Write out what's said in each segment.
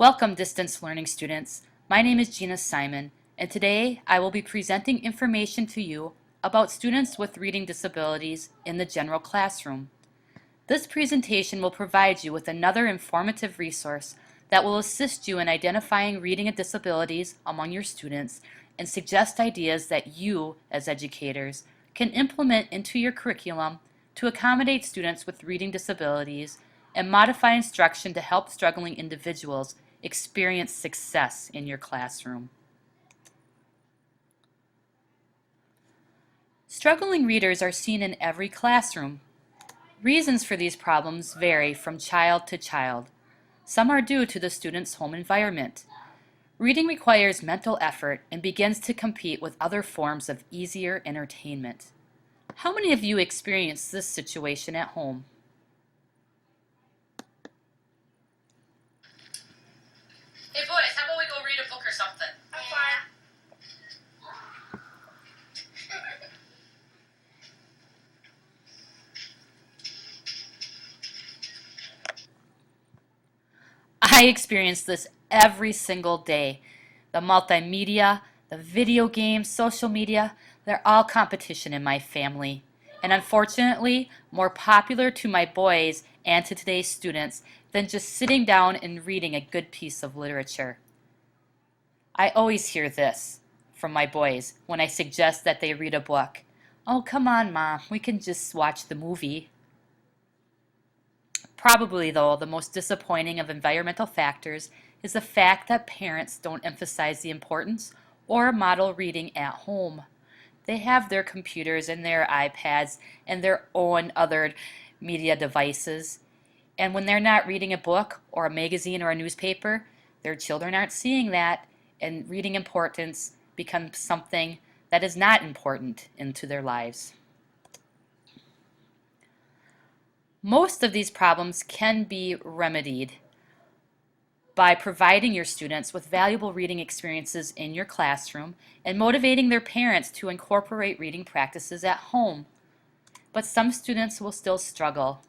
Welcome, distance learning students. My name is Gina Simon, and today I will be presenting information to you about students with reading disabilities in the general classroom. This presentation will provide you with another informative resource that will assist you in identifying reading disabilities among your students and suggest ideas that you, as educators, can implement into your curriculum to accommodate students with reading disabilities and modify instruction to help struggling individuals experience success in your classroom. Struggling readers are seen in every classroom. Reasons for these problems vary from child to child. Some are due to the student's home environment. Reading requires mental effort and begins to compete with other forms of easier entertainment. How many of you experience this situation at home? Hey boys, how about we go read a book or something? I'm fine. I experience this every single day. The multimedia, the video games, social media, they're all competition in my family. And unfortunately, more popular to my boys and to today's students than just sitting down and reading a good piece of literature. I always hear this from my boys when I suggest that they read a book. Oh, come on, Mom, we can just watch the movie. Probably, though, the most disappointing of environmental factors is the fact that parents don't emphasize the importance or model reading at home. They have their computers and their iPads and their own other media devices. And when they're not reading a book or a magazine or a newspaper, their children aren't seeing that, and reading importance becomes something that is not important into their lives. Most of these problems can be remedied by providing your students with valuable reading experiences in your classroom and motivating their parents to incorporate reading practices at home. But some students will still struggle,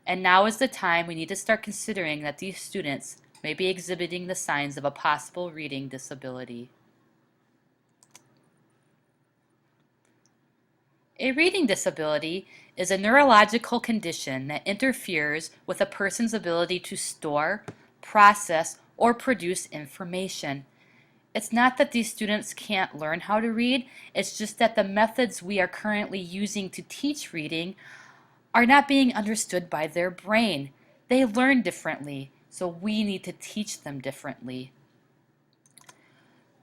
and now is the time we need to start considering that these students may be exhibiting the signs of a possible reading disability. A reading disability is a neurological condition that interferes with a person's ability to store, process, or produce information. It's not that these students can't learn how to read, it's just that the methods we are currently using to teach reading are not being understood by their brain. They learn differently, so we need to teach them differently.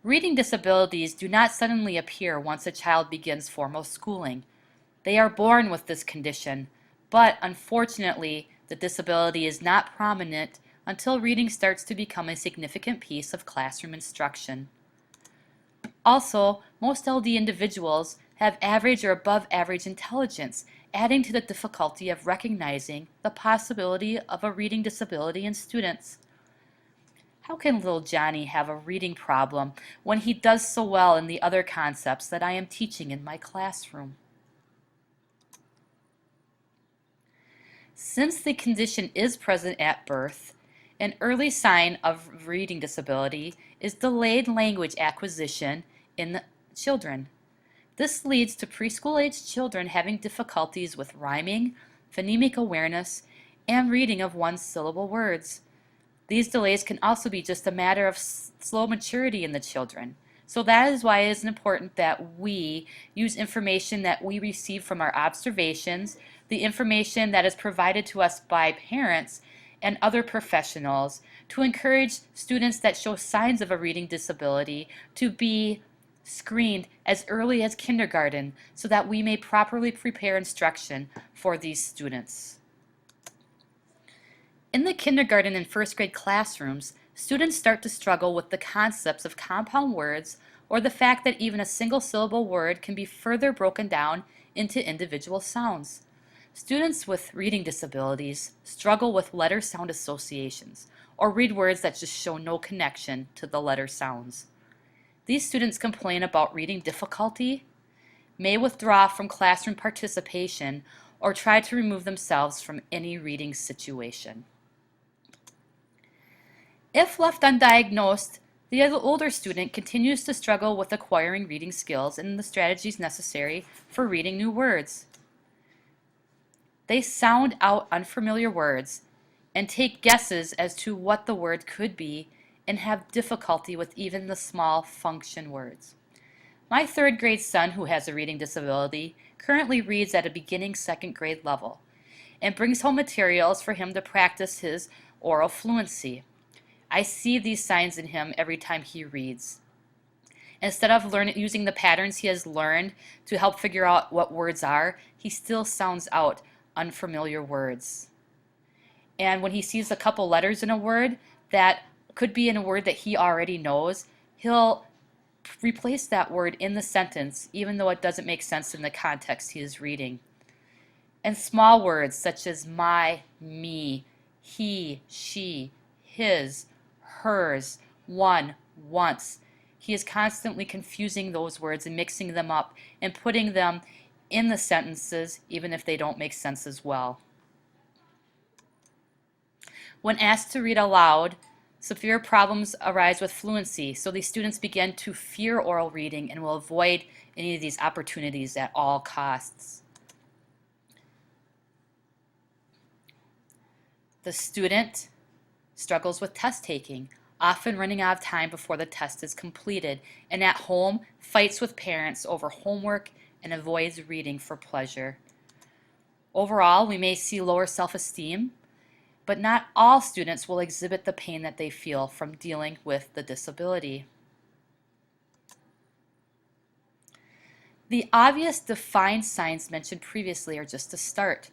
Reading disabilities do not suddenly appear once a child begins formal schooling. They are born with this condition, but unfortunately, the disability is not prominent until reading starts to become a significant piece of classroom instruction. Also, most LD individuals have average or above average intelligence, adding to the difficulty of recognizing the possibility of a reading disability in students. How can little Johnny have a reading problem when he does so well in the other concepts that I am teaching in my classroom? Since the condition is present at birth, an early sign of reading disability is delayed language acquisition in the children. This leads to preschool-aged children having difficulties with rhyming, phonemic awareness, and reading of one-syllable words. These delays can also be just a matter of slow maturity in the children. So that is why it is important that we use information that we receive from our observations, the information that is provided to us by parents and other professionals to encourage students that show signs of a reading disability to be screened as early as kindergarten so that we may properly prepare instruction for these students. In the kindergarten and first grade classrooms, students start to struggle with the concepts of compound words or the fact that even a single syllable word can be further broken down into individual sounds. Students with reading disabilities struggle with letter sound associations or read words that just show no connection to the letter sounds. These students complain about reading difficulty, may withdraw from classroom participation, or try to remove themselves from any reading situation. If left undiagnosed, the older student continues to struggle with acquiring reading skills and the strategies necessary for reading new words. They sound out unfamiliar words and take guesses as to what the word could be and have difficulty with even the small function words. My third grade son, who has a reading disability, currently reads at a beginning second grade level and brings home materials for him to practice his oral fluency. I see these signs in him every time he reads. Instead of using the patterns he has learned to help figure out what words are, he still sounds out unfamiliar words. And when he sees a couple letters in a word that could be in a word that he already knows, he'll replace that word in the sentence, even though it doesn't make sense in the context he is reading. And small words such as my, me, he, she, his, hers, one, once. He is constantly confusing those words and mixing them up and putting them in the sentences even if they don't make sense as well. When asked to read aloud, severe problems arise with fluency, so these students begin to fear oral reading and will avoid any of these opportunities at all costs. The student struggles with test taking, often running out of time before the test is completed, and at home fights with parents over homework and avoids reading for pleasure. Overall, we may see lower self-esteem, but not all students will exhibit the pain that they feel from dealing with the disability. The obvious defined signs mentioned previously are just a start.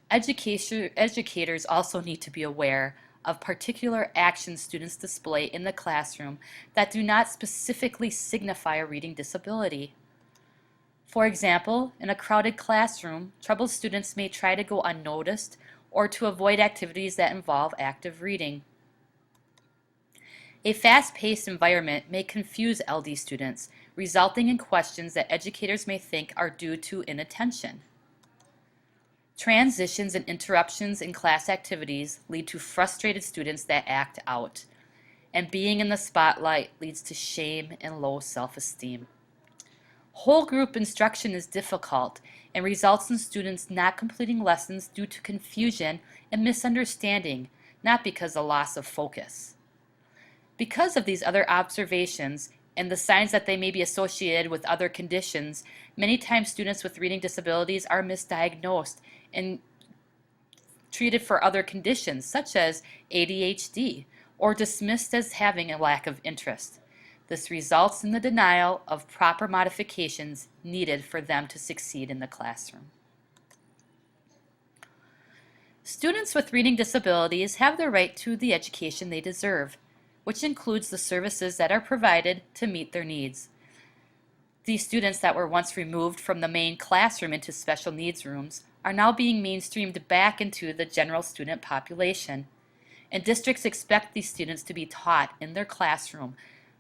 Educators also need to be aware of particular actions students display in the classroom that do not specifically signify a reading disability. For example, in a crowded classroom, troubled students may try to go unnoticed or to avoid activities that involve active reading. A fast-paced environment may confuse LD students, resulting in questions that educators may think are due to inattention. Transitions and interruptions in class activities lead to frustrated students that act out, and being in the spotlight leads to shame and low self-esteem. Whole group instruction is difficult and results in students not completing lessons due to confusion and misunderstanding, not because of loss of focus. Because of these other observations and the signs that they may be associated with other conditions, many times students with reading disabilities are misdiagnosed and treated for other conditions such as ADHD or dismissed as having a lack of interest. This results in the denial of proper modifications needed for them to succeed in the classroom. Students with reading disabilities have the right to the education they deserve, which includes the services that are provided to meet their needs. These students that were once removed from the main classroom into special needs rooms are now being mainstreamed back into the general student population, and districts expect these students to be taught in their classroom,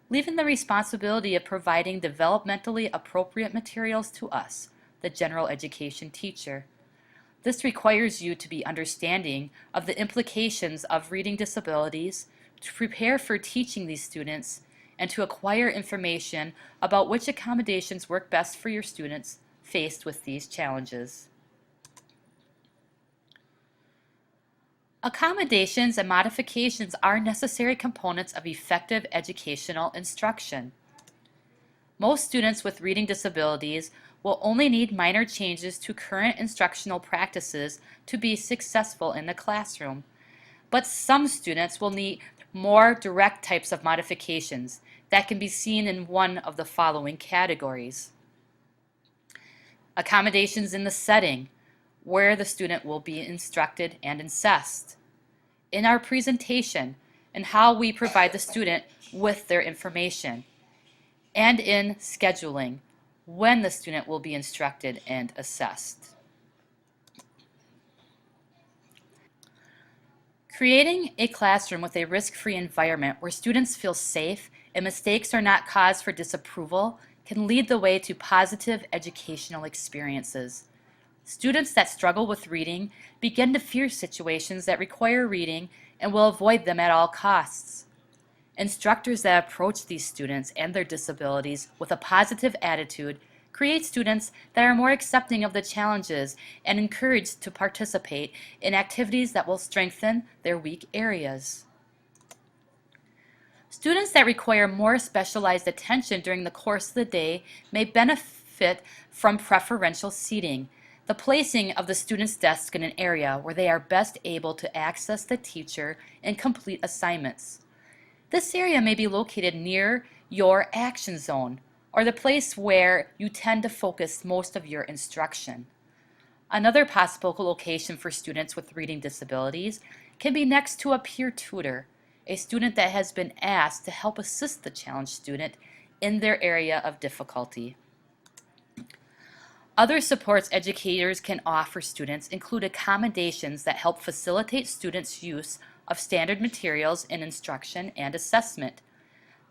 leaving the responsibility of providing developmentally appropriate materials to us, the general education teacher. This requires you to be understanding of the implications of reading disabilities, to prepare for teaching these students, and to acquire information about which accommodations work best for your students faced with these challenges. Accommodations and modifications are necessary components of effective educational instruction. Most students with reading disabilities will only need minor changes to current instructional practices to be successful in the classroom. But some students will need more direct types of modifications that can be seen in one of the following categories. Accommodations in the setting, where the student will be instructed and assessed. In our presentation, and how we provide the student with their information. And in scheduling, when the student will be instructed and assessed. Creating a classroom with a risk-free environment where students feel safe and mistakes are not cause for disapproval can lead the way to positive educational experiences. Students that struggle with reading begin to fear situations that require reading and will avoid them at all costs. Instructors that approach these students and their disabilities with a positive attitude create students that are more accepting of the challenges and encouraged to participate in activities that will strengthen their weak areas. Students that require more specialized attention during the course of the day may benefit from preferential seating, the placing of the student's desk in an area where they are best able to access the teacher and complete assignments. This area may be located near your action zone or the place where you tend to focus most of your instruction. Another possible location for students with reading disabilities can be next to a peer tutor, a student that has been asked to help assist the challenged student in their area of difficulty. Other supports educators can offer students include accommodations that help facilitate students' use of standard materials in instruction and assessment.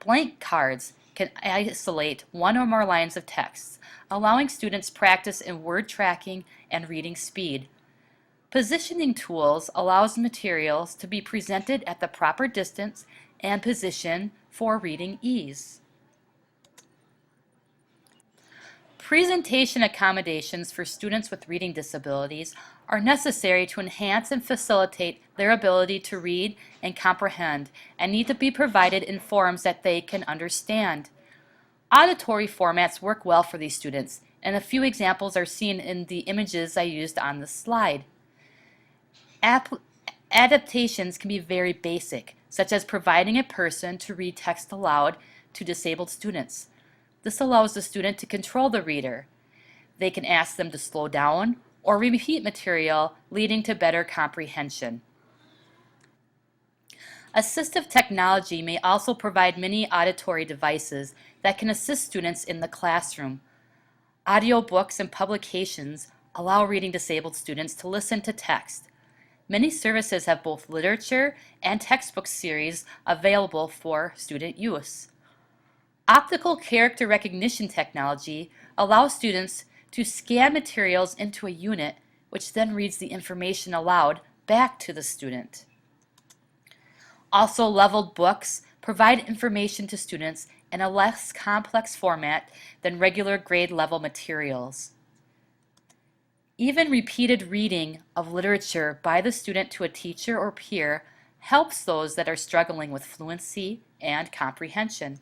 Blank cards can isolate one or more lines of text, allowing students practice in word tracking and reading speed. Positioning tools allows materials to be presented at the proper distance and position for reading ease. Presentation accommodations for students with reading disabilities are necessary to enhance and facilitate their ability to read and comprehend and need to be provided in forms that they can understand. Auditory formats work well for these students, and a few examples are seen in the images I used on the slide. Adaptations can be very basic, such as providing a person to read text aloud to disabled students. This allows the student to control the reader. They can ask them to slow down or repeat material, leading to better comprehension. Assistive technology may also provide many auditory devices that can assist students in the classroom. Audiobooks and publications allow reading disabled students to listen to text. Many services have both literature and textbook series available for student use. Optical character recognition technology allows students to scan materials into a unit, which then reads the information aloud back to the student. Also, leveled books provide information to students in a less complex format than regular grade level materials. Even repeated reading of literature by the student to a teacher or peer helps those that are struggling with fluency and comprehension.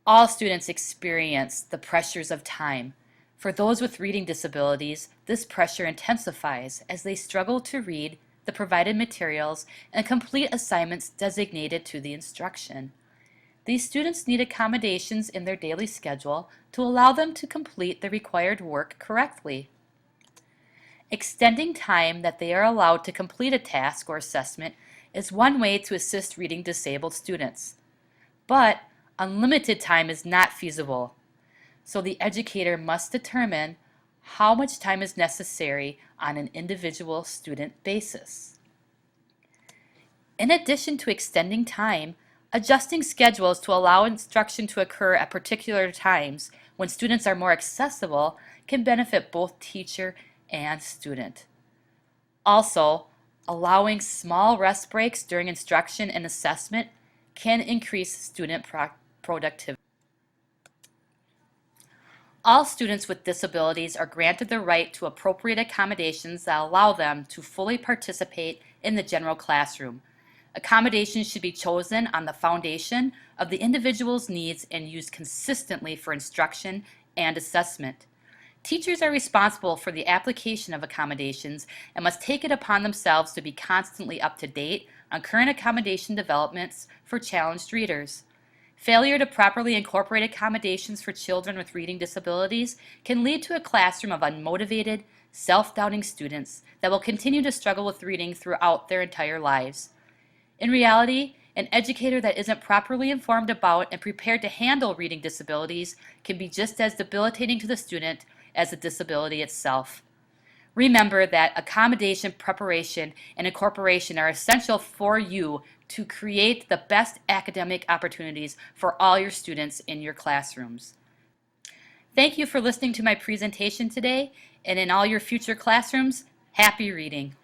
All students experience the pressures of time. For those with reading disabilities, this pressure intensifies as they struggle to read the provided materials and complete assignments designated to the instruction. These students need accommodations in their daily schedule to allow them to complete the required work correctly. Extending time that they are allowed to complete a task or assessment is one way to assist reading disabled students. But unlimited time is not feasible, so the educator must determine how much time is necessary on an individual student basis. In addition to extending time, adjusting schedules to allow instruction to occur at particular times when students are more accessible can benefit both teacher and student. Also, allowing small rest breaks during instruction and assessment can increase student productivity. All students with disabilities are granted the right to appropriate accommodations that allow them to fully participate in the general classroom. Accommodations should be chosen on the foundation of the individual's needs and used consistently for instruction and assessment. Teachers are responsible for the application of accommodations and must take it upon themselves to be constantly up to date on current accommodation developments for challenged readers. Failure to properly incorporate accommodations for children with reading disabilities can lead to a classroom of unmotivated, self-doubting students that will continue to struggle with reading throughout their entire lives. In reality, an educator that isn't properly informed about and prepared to handle reading disabilities can be just as debilitating to the student as the disability itself. Remember that accommodation, preparation, and incorporation are essential for you to create the best academic opportunities for all your students in your classrooms. Thank you for listening to my presentation today, and in all your future classrooms, happy reading.